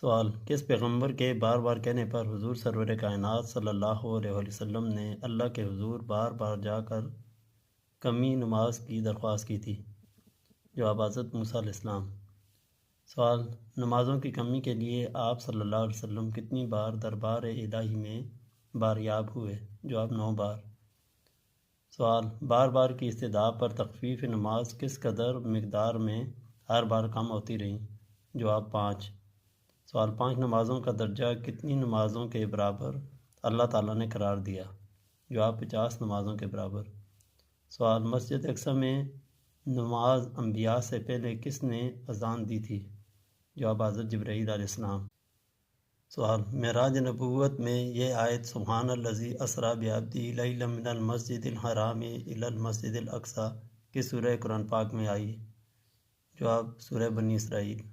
سوال: کس پیغمبر کے بار بار کہنے پر حضور سرور کائنات صلی اللہ علیہ وسلم نے اللہ کے حضور بار بار جا کر کمی نماز کی درخواست کی تھی؟ جواب: حضرت موسیٰ علیہ السلام۔ سوال: نمازوں کی کمی کے لیے آپ صلی اللہ علیہ وسلم کتنی بار دربار الہی میں باریاب ہوئے؟ جواب: 9 بار۔ سوال: بار بار کی استدعا پر تخفیف نماز کس قدر مقدار میں ہر بار کم ہوتی رہیں؟ جواب: 5۔ سوال: 5 نمازوں کا درجہ کتنی نمازوں کے برابر اللہ تعالیٰ نے قرار دیا؟ جواب: 50 نمازوں کے برابر۔ سوال: مسجد اقصی میں نماز انبیاء سے پہلے کس نے اذان دی تھی؟ جواب: حضرت جبرائیل علیہ السلام۔ سوال: معراج نبوت میں یہ آیت سبحان الذی اسریٰ بعبدہ لیلا من المسجد الحرام الی المسجد الاقصی کس سورہ قرآن پاک میں آئی؟ جواب: سورہ بنی اسرائیل۔